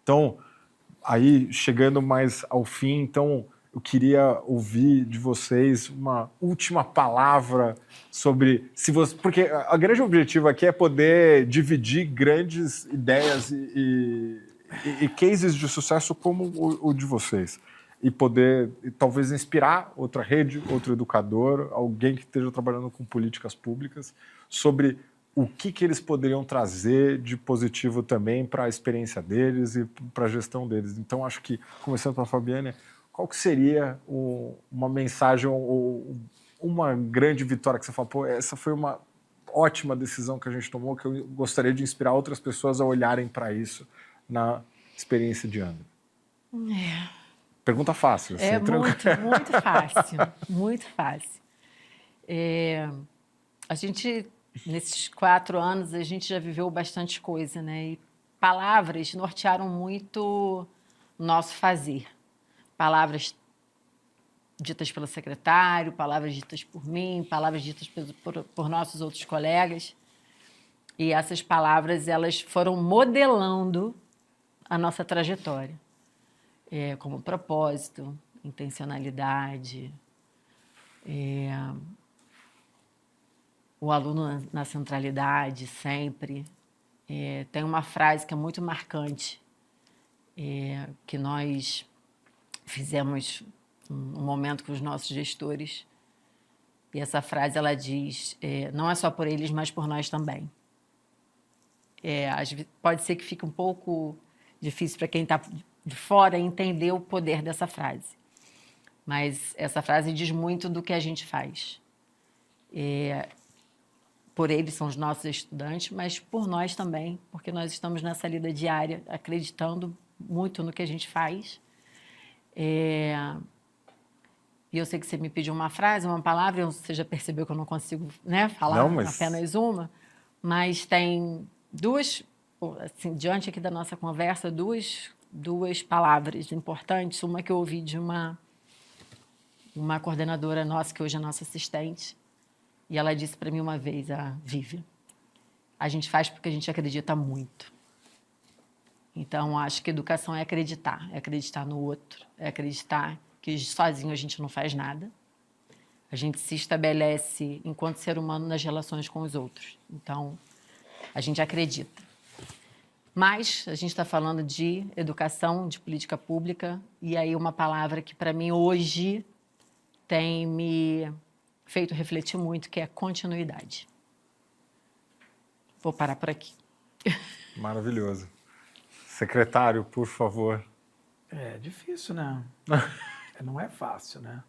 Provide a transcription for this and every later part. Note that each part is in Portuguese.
Então, aí chegando mais ao fim, então eu queria ouvir de vocês uma última palavra sobre se você, porque a grande objetivo aqui é poder dividir grandes ideias e cases de sucesso como o de vocês e poder talvez inspirar outra rede, outro educador, alguém que esteja trabalhando com políticas públicas sobre o que eles poderiam trazer de positivo também para a experiência deles e para a gestão deles. Então, acho que, começando pela Fabiane, qual que seria uma mensagem ou uma grande vitória que você fala, pô, essa foi uma ótima decisão que a gente tomou, que eu gostaria de inspirar outras pessoas a olharem para isso na experiência de André? Pergunta fácil. É muito fácil, muito fácil. A gente, nesses 4 anos, a gente já viveu bastante coisa, né? E palavras nortearam muito o nosso fazer. Palavras ditas pelo secretário, palavras ditas por mim, palavras ditas por nossos outros colegas. E essas palavras, elas foram modelando a nossa trajetória. Como propósito, intencionalidade, o aluno na centralidade, sempre. Tem uma frase que é muito marcante, que nós fizemos um momento com os nossos gestores, e essa frase, ela diz, não é só por eles, mas por nós também. Pode ser que fique um pouco difícil para quem está de fora entender o poder dessa frase, mas essa frase diz muito do que a gente faz. Por eles são os nossos estudantes, mas por nós também, porque nós estamos nessa lida diária, acreditando muito no que a gente faz. E eu sei que você me pediu uma frase, uma palavra, você já percebeu que eu não consigo, né, falar apenas uma, mas tem duas, assim, diante aqui da nossa conversa, duas palavras importantes. Uma que eu ouvi de uma coordenadora nossa, que hoje é nossa assistente, e ela disse para mim uma vez, a Vivian, a gente faz porque a gente acredita muito. Então, acho que educação é acreditar no outro, é acreditar que sozinho a gente não faz nada. A gente se estabelece enquanto ser humano nas relações com os outros. Então, a gente acredita. Mas a gente está falando de educação, de política pública, e aí uma palavra que, para mim, hoje tem me feito refletir muito, que é continuidade. Vou parar por aqui. Maravilhoso. Secretário, por favor. É difícil, né? Não é fácil, né?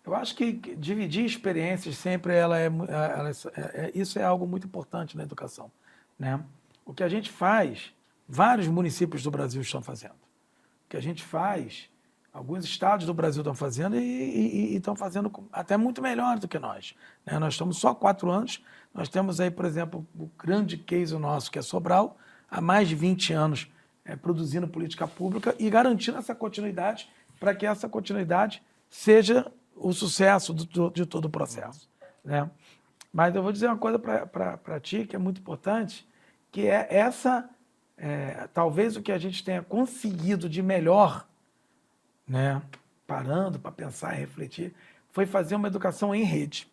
Eu acho que dividir experiências sempre isso é algo muito importante na educação, né? O que a gente faz, vários municípios do Brasil estão fazendo. O que a gente faz, alguns estados do Brasil estão fazendo e estão fazendo até muito melhor do que nós, né? Nós estamos só 4 anos, nós temos aí, por exemplo, o grande case nosso, que é Sobral, há mais de 20 anos produzindo política pública e garantindo essa continuidade para que essa continuidade seja o sucesso de todo o processo, né? Mas eu vou dizer uma coisa para ti que é muito importante, que é talvez o que a gente tenha conseguido de melhor, né, parando para pensar e refletir, foi fazer uma educação em rede,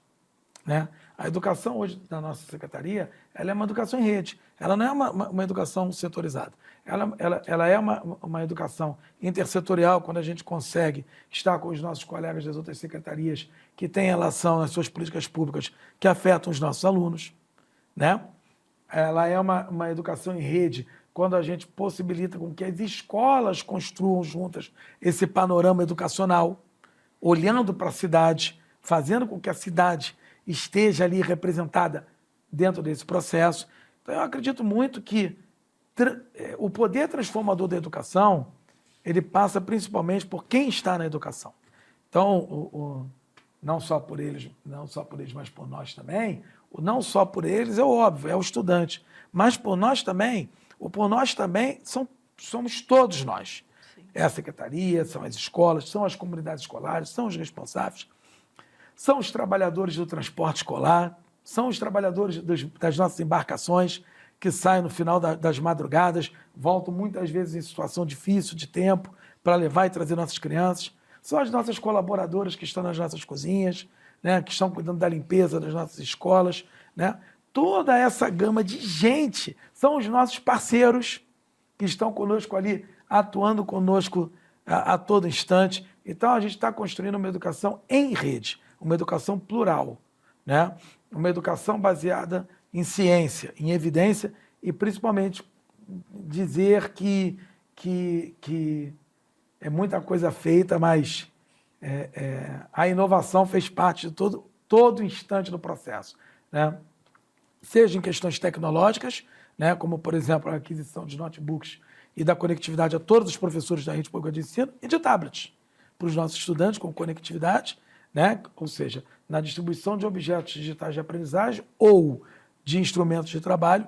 né? A educação hoje da nossa secretaria, ela é uma educação em rede, ela não é uma educação setorizada, ela é uma educação intersetorial, quando a gente consegue estar com os nossos colegas das outras secretarias que têm relação nas suas políticas públicas que afetam os nossos alunos, né? Ela é uma educação em rede, quando a gente possibilita com que as escolas construam juntas esse panorama educacional, olhando para a cidade, fazendo com que a cidade esteja ali representada dentro desse processo. Então, eu acredito muito que o poder transformador da educação, ele passa principalmente por quem está na educação. Então, não só por eles, mas por nós também. O não só por eles é óbvio, é o estudante, mas por nós também, somos todos nós. Sim. É a secretaria, são as escolas, são as comunidades escolares, são os responsáveis, são os trabalhadores do transporte escolar, são os trabalhadores das nossas embarcações, que saem no final das madrugadas, voltam muitas vezes em situação difícil de tempo para levar e trazer nossas crianças. São as nossas colaboradoras que estão nas nossas cozinhas, né, que estão cuidando da limpeza das nossas escolas, né? Toda essa gama de gente são os nossos parceiros que estão conosco ali, atuando conosco a todo instante. Então, a gente está construindo uma educação em rede, uma educação plural, né? Uma educação baseada em ciência, em evidência e, principalmente, dizer que é muita coisa feita, mas a inovação fez parte de todo instante do processo, né? Seja em questões tecnológicas, né, como, por exemplo, a aquisição de notebooks e da conectividade a todos os professores da rede pública de ensino, e de tablets para os nossos estudantes com conectividade, né, ou seja, na distribuição de objetos digitais de aprendizagem ou de instrumentos de trabalho,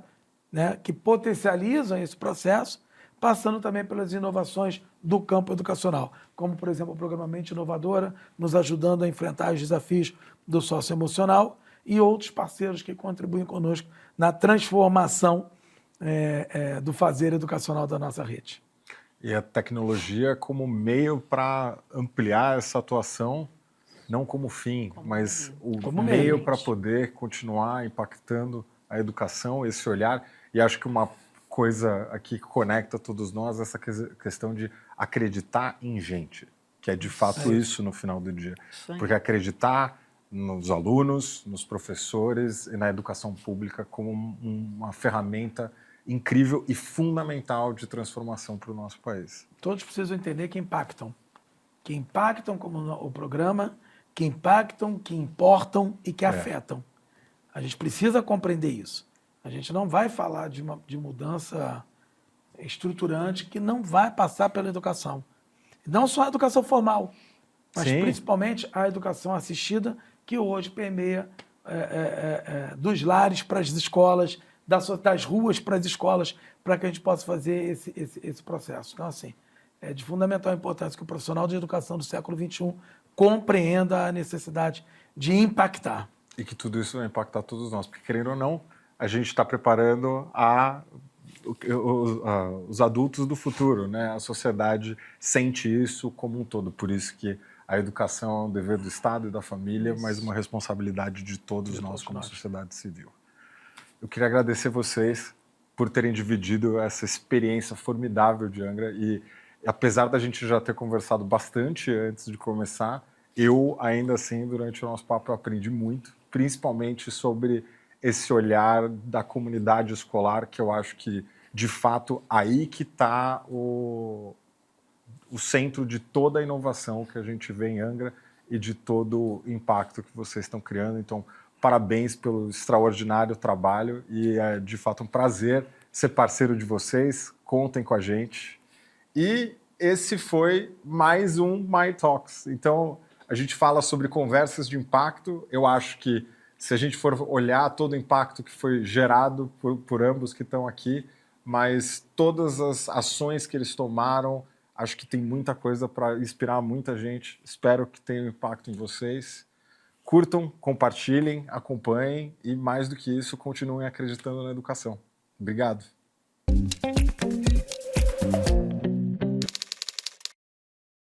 né, que potencializam esse processo, passando também pelas inovações do campo educacional, como, por exemplo, o programa Mente Inovadora, nos ajudando a enfrentar os desafios do socioemocional, e outros parceiros que contribuem conosco na transformação do fazer educacional da nossa rede. E a tecnologia como meio para ampliar essa atuação, não como fim, mas o meio para poder continuar impactando a educação, esse olhar. E acho que uma coisa aqui que conecta todos nós, essa questão de acreditar em gente, que é de fato isso no final do dia. Porque acreditar nos alunos, nos professores e na educação pública como uma ferramenta incrível e fundamental de transformação para o nosso país. Todos precisam entender que impactam como o programa, que impactam, que importam e que afetam. A gente precisa compreender isso. A gente não vai falar de mudança estruturante que não vai passar pela educação. Não só a educação formal, mas principalmente a educação assistida, que hoje permeia dos lares para as escolas, das ruas para as escolas, para que a gente possa fazer esse processo. Então, assim, é de fundamental importância que o profissional de educação do século XXI compreenda a necessidade de impactar. E que tudo isso vai impactar todos nós, porque, querendo ou não, a gente está preparando os adultos do futuro, né? A sociedade sente isso como um todo, por isso que a educação é um dever do Estado e da família, mas uma responsabilidade de todos nós como sociedade civil. Eu queria agradecer vocês por terem dividido essa experiência formidável de Angra e, apesar da gente já ter conversado bastante antes de começar, eu, ainda assim, durante o nosso papo, eu aprendi muito, principalmente sobre esse olhar da comunidade escolar, que eu acho que, de fato, aí que está o centro de toda a inovação que a gente vê em Angra e de todo o impacto que vocês estão criando. Então, parabéns pelo extraordinário trabalho e é, de fato, um prazer ser parceiro de vocês. Contem com a gente. E esse foi mais um My Talks. Então, a gente fala sobre conversas de impacto. Eu acho que, se a gente for olhar todo o impacto que foi gerado por ambos que estão aqui, mas todas as ações que eles tomaram, acho que tem muita coisa para inspirar muita gente. Espero que tenha um impacto em vocês. Curtam, compartilhem, acompanhem e, mais do que isso, continuem acreditando na educação. Obrigado.